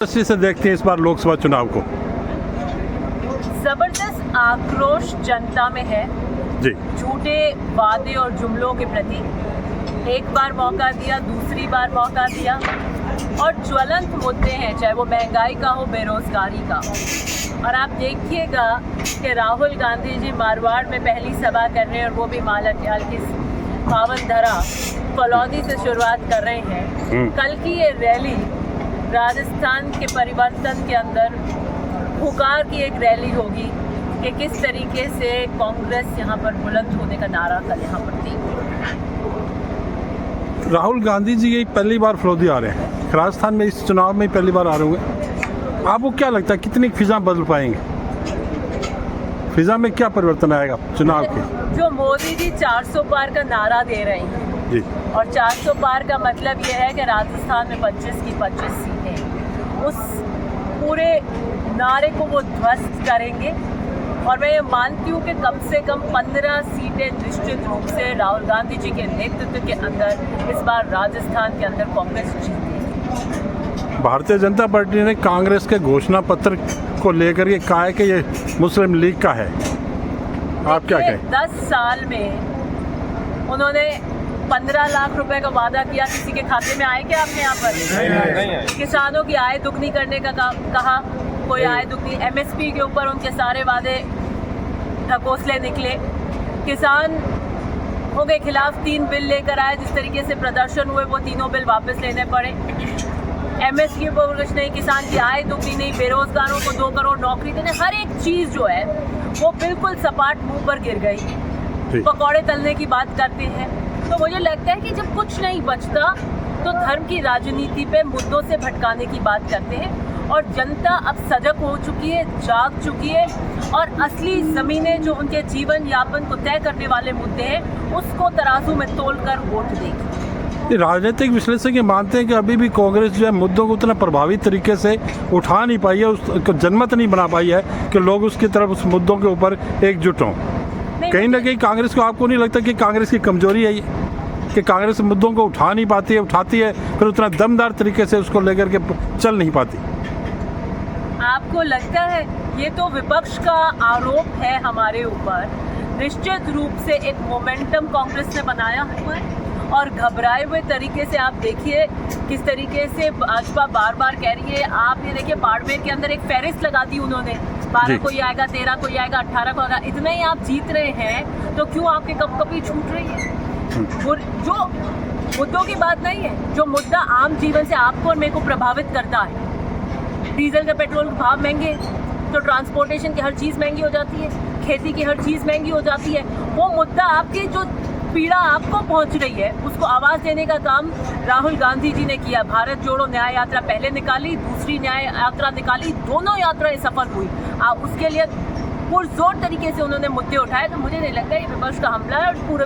दृष्टि से देखते हैं इस बार लोकसभा चुनाव को? जबरदस्त आक्रोश जनता में है जी झूठे वादे और जुमलों के प्रति। एक बार मौका दिया, दूसरी बार मौका दिया, और ज्वलंत मुद्दे हैं, चाहे वो महंगाई का हो, बेरोजगारी का हो। और आप देखिएगा कि राहुल गांधी जी मारवाड़ में पहली सभा कर रहे हैं, और वो भी मालाख्याल की पावन धरा फलौदी से शुरुआत कर रहे हैं। कल की ये रैली राजस्थान के परिवर्तन के अंदर हुकार की एक रैली होगी कि किस तरीके से कांग्रेस यहाँ पर बुलंद होने का नारा कल यहाँ पर दी। राहुल गांधी जी ये पहली बार फलौदी आ रहे हैं, राजस्थान में इस चुनाव में पहली बार आ रहे होंगे। आपको क्या लगता है कितनी फिजा बदल पाएंगे? फिजा में क्या परिवर्तन आएगा चुनाव के? जो मोदी जी 400 पार का नारा दे रहे हैं जी, और 400 पार का मतलब ये है कि राजस्थान में 25 की 25 सीटें, उस पूरे नारे को वो ध्वस्त करेंगे। और मैं ये मानती हूँ कि कम से कम 15 सीटें निश्चित रूप से राहुल गांधी जी के नेतृत्व के अंदर इस बार राजस्थान के अंदर कांग्रेस जीतेगी। भारतीय जनता पार्टी ने कांग्रेस के घोषणा पत्र को लेकर ये कहा है कि ये मुस्लिम लीग का है। आप क्या कहें? 10 साल में उन्होंने 15 लाख रुपए का वादा किया, किसी के खाते में आए क्या आपने यहाँ पर? नहीं। किसानों की आय दुगनी करने का कहा, कोई आय दुगनी। MSP के ऊपर उनके सारे वादे ढकोसले निकले। किसानों के खिलाफ 3 बिल लेकर आए, जिस तरीके से प्रदर्शन हुए वो तीनों बिल वापस लेने पड़े। MSP पर कुछ नहीं, किसान की आय दुगनी नहीं, बेरोजगारों को 2 करोड़ नौकरी देने, हर एक चीज़ जो है वो बिल्कुल सपाट मुंह पर गिर गई। पकौड़े तलने की बात करते हैं। तो मुझे लगता है कि जब कुछ नहीं बचता तो धर्म की राजनीति पे मुद्दों से भटकाने की बात करते हैं। और जनता अब सजग हो चुकी है, जाग चुकी है, और असली ज़मीनें जो उनके जीवन यापन को तय करने वाले मुद्दे हैं उसको तराजू में तोलकर वोट देगी। राजनीतिक विश्लेषक ये मानते हैं कि अभी भी कांग्रेस जो है मुद्दों को उतना प्रभावी तरीके से उठा नहीं पाई है, उसको जनमत नहीं बना पाई है कि लोग उसकी तरफ उस मुद्दों के ऊपर एकजुट हों। कहीं ना कहीं कांग्रेस को, आपको नहीं लगता कि कांग्रेस की कमजोरी है ये कि कांग्रेस मुद्दों को उठा नहीं पाती है, उठाती है फिर उतना दमदार तरीके से उसको लेकर के चल नहीं पाती? आपको लगता है? ये तो विपक्ष का आरोप है हमारे ऊपर। निश्चित रूप से एक मोमेंटम कांग्रेस ने बनाया हुआ है, और घबराए हुए तरीके से आप देखिए किस तरीके से भाजपा बार बार कह रही है। आप ये देखिए बाड़मेर के अंदर एक फहरिस्त लगा दी उन्होंने, 12 को ही आएगा, 13 को ही आएगा, 18 को आएगा। इतने ही आप जीत रहे हैं तो क्यों आपके कपकपी छूट रही है? जो मुद्दों की बात नहीं है, जो मुद्दा आम जीवन से आपको और मेरे को प्रभावित करता है, डीजल के पेट्रोल के भाव महंगे तो ट्रांसपोर्टेशन की हर चीज़ महंगी हो जाती है, खेती की हर चीज़ महंगी हो जाती है। वो मुद्दा आपकी जो पीड़ा आपको पहुंच रही है उसको आवाज़ देने का काम राहुल गांधी जी ने किया। भारत जोड़ो न्याय यात्रा पहले निकाली, दूसरी न्याय यात्रा निकाली, दोनों यात्राएं सफल हुई। उसके लिए पुरजोर तरीके से उन्होंने मुद्दे उठाए। तो मुझे नहीं लगता ये विपक्ष का हमला है, और पूरे